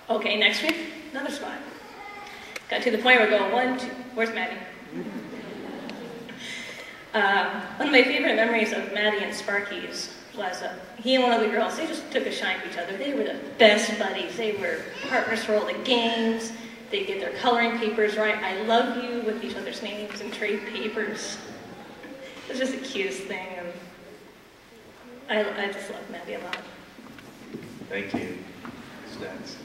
Okay, next week, another spot. Got to the point where I go, 1, 2, where's Maddie? One of my favorite memories of Maddie and Sparky's was he and one of the girls, they just took a shine to each other. They were the best buddies. They were partners for all the games. They'd get their coloring papers right. I love you with each other's names and trade papers. It was just the cutest thing. And I just love Maddie a lot. Thank you. Next.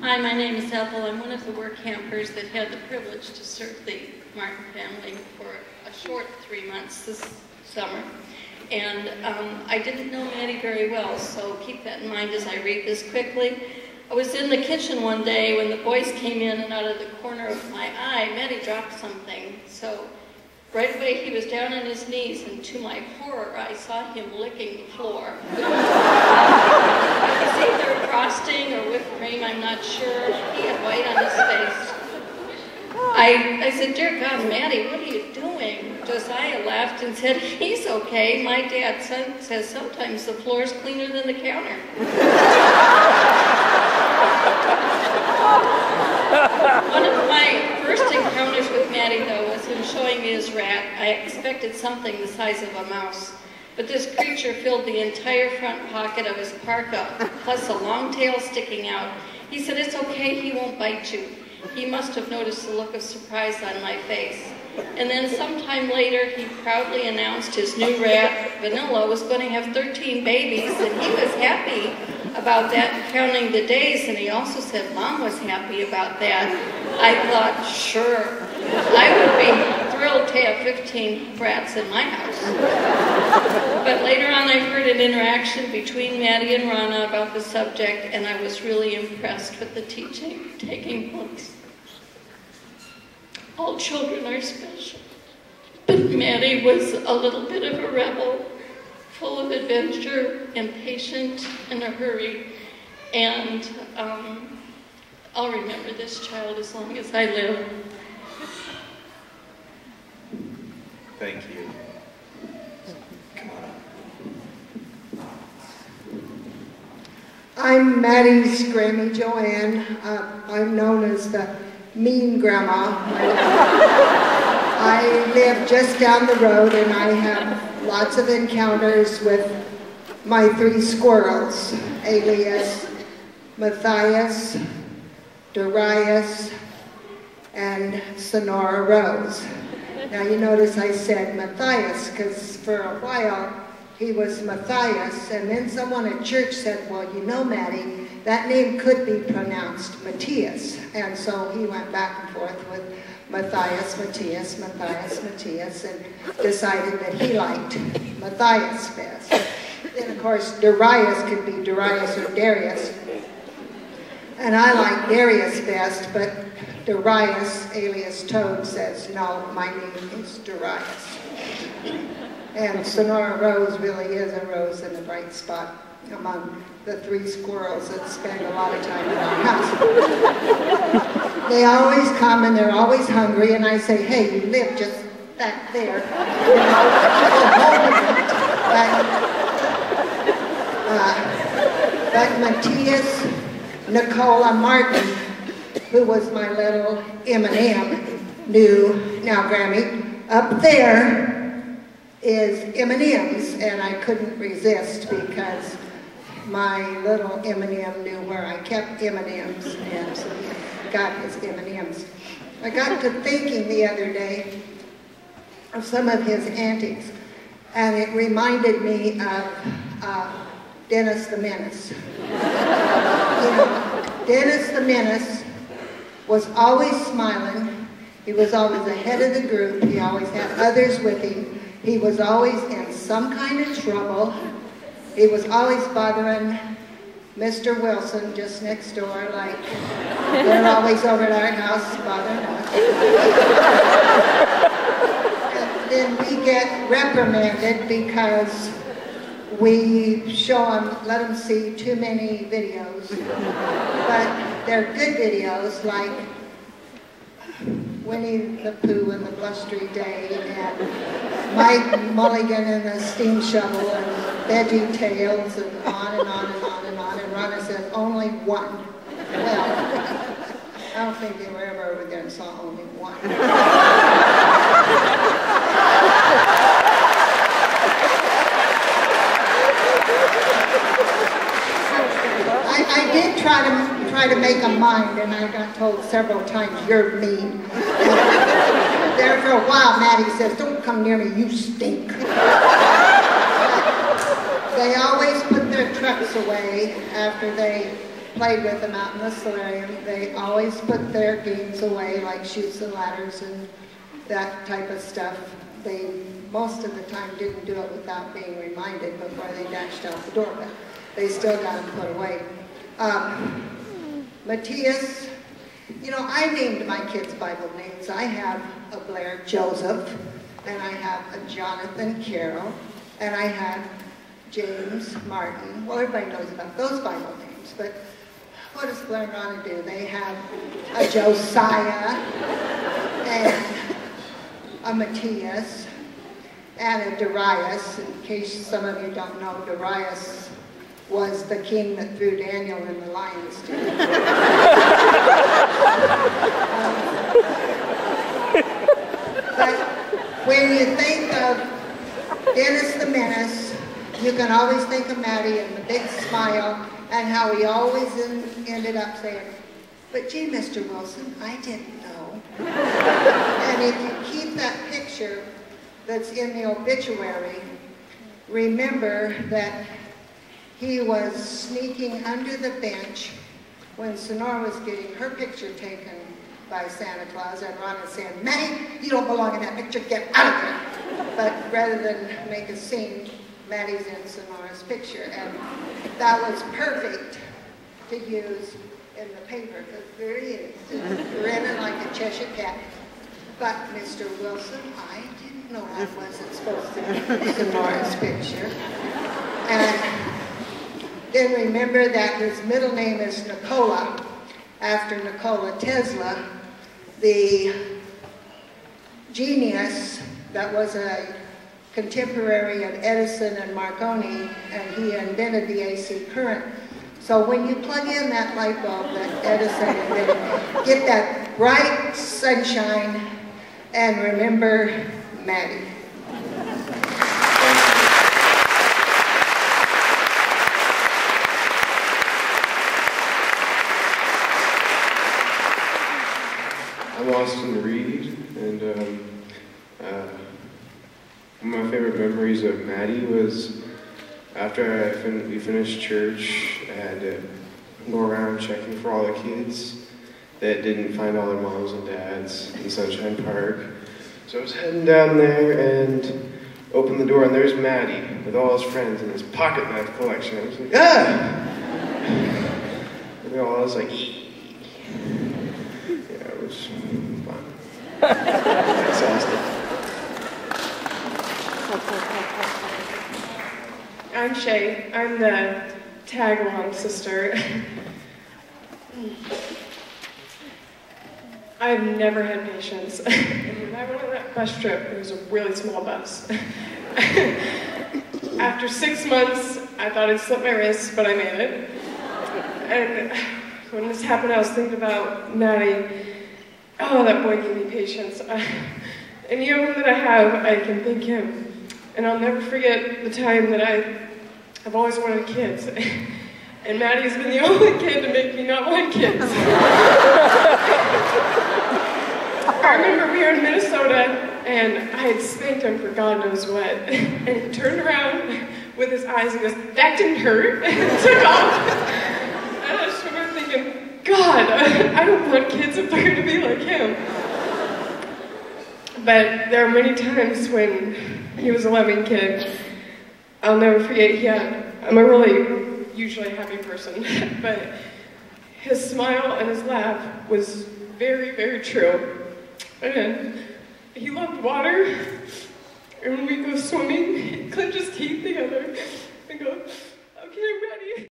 Hi, my name is Ethel. I'm one of the work campers that had the privilege to serve the Martin family for a short 3 months this summer. And I didn't know Maddie very well, so keep that in mind as I read this quickly. I was in the kitchen one day when the boys came in, and out of the corner of my eye, Maddie dropped something. So right away he was down on his knees, and to my horror, I saw him licking the floor. It was either frosting or whipped cream, I'm not sure. He had white on his face. I said, "Dear God, Maddie, what are you doing?" Josiah laughed and said, "He's okay. My dad says sometimes the floor's cleaner than the counter." One of my first encounters with Maddie, though, was him showing me his rat. I expected something the size of a mouse, but this creature filled the entire front pocket of his parka, plus a long tail sticking out. He said, "It's okay, he won't bite you." He must have noticed the look of surprise on my face. And then sometime later, he proudly announced his new rat, Vanilla, was going to have 13 babies, and he was happy about that, counting the days, and he also said Mom was happy about that. I thought, sure, I would be thrilled to have 15 rats in my house. But later on, I heard an interaction between Maddie and Rana about the subject, and I was really impressed with the teaching taking place. All children are special, but Maddie was a little bit of a rebel, full of adventure, impatient, in a hurry, and I'll remember this child as long as I live. Thank you. Come on up. I'm Maddie's Grammy Joanne. I'm known as the mean grandma. I live just down the road, and I have lots of encounters with my 3 squirrels, alias Matthias, Darius, and Sonora Rose. Now you notice I said Matthias because for a while he was Matthias, and then someone at church said, "Well, you know, Maddie, that name could be pronounced Matthias." And so he went back and forth with Matthias, Matthias, Matthias, Matthias, and decided that he liked Matthias best. And of course, Darius could be Darius or Darius. And I like Darius best, but Darius, alias Toad, says, "No, my name is Darius." And Sonora Rose really is a rose in a bright spot among the 3 squirrels that spend a lot of time in our house. They always come and they're always hungry, and I say, "Hey, you live just back there." You know, but Matthias Nicola Martin, who was my little M&M, knew, now Grammy, up there is M&M's, and I couldn't resist because my little M&M knew where I kept M&M's, and so he got his M&M's. I got to thinking the other day of some of his antics, and it reminded me of Dennis the Menace. You know, Dennis the Menace was always smiling. He was always ahead of the group. He always had others with him. He was always in some kind of trouble. He was always bothering Mr. Wilson just next door, like they're always over at our house bothering us. And then we get reprimanded because we let them see too many videos. But they're good videos, like Winnie the Pooh and the Blustery Day, and Mike Mulligan and the Steam Shovel, and Veggie Tales and on and on and on and on, and Rhonda says, only one. Well, I don't think they were ever again saw only one. I did try to make a mind, and I got told several times, you're mean. There for a while, Matti says, don't come near me, you stink. They always put their trucks away after they played with them out in the solarium. They always put their games away, like chutes and ladders and that type of stuff. They, most of the time, didn't do it without being reminded before they dashed out the door, but they still got them put away. Matthias, you know, I named my kids Bible names. I have a Blair Joseph, and I have a Jonathan Carroll, and I have James Martin. Well, everybody knows about those Bible names, but what does Blair and Rhonda do? They have a Josiah, and a Matthias, and a Darius. In case some of you don't know, Darius was the king that threw Daniel in the lion's den. But when you think of Dennis the Menace, you can always think of Matti and the big smile and how he always ended up saying, but gee, Mr. Wilson, I didn't know. And if you keep that picture that's in the obituary, remember that he was sneaking under the bench when Sonora was getting her picture taken by Santa Claus, and Rhonda said, Matti, you don't belong in that picture, get out of there. But rather than make a scene, Matti's in Sonora's picture, and that was perfect to use in the paper, because there he is, grinning like a Cheshire cat. But Mr. Wilson, I didn't know I wasn't supposed to be Sonora's picture. And then remember that his middle name is Nikola, after Nikola Tesla, the genius that was a contemporary of Edison and Marconi, and he invented the AC current. So when you plug in that light bulb that Edison invented, get that bright sunshine, and remember Matti. I'm Austin Reed, and one of my favorite memories of Matti was after we finished church. I had to go around checking for all the kids that didn't find all their moms and dads in Sunshine Park. So I was heading down there and opened the door, and there's Matti with all his friends and his pocket knife collection. I was like, ah! And they all was like, it was fun. Exhausted. I'm Shay. I'm the tag-along sister. I've never had patience. When I went on that bus trip, it was a really small bus. After 6 months, I thought I'd slit my wrists, but I made it. And when this happened, I was thinking about Matti. Oh, that boy gave me patience. Any of them that I have, I can thank him. And I'll never forget the time that I've always wanted kids. And Matti's been the only kid to make me not want kids. I remember we were in Minnesota, and I had spanked him for God knows what. And he turned around with his eyes and goes, that didn't hurt, and took off. And I just remember thinking, God, I don't want kids if they're going to be like him. But there are many times when he was a loving kid. I'll never forget, I'm a really usually happy person, but his smile and his laugh was very, very true. And he loved water, and when we go swimming, he'd clench his teeth together and go, okay, I'm ready.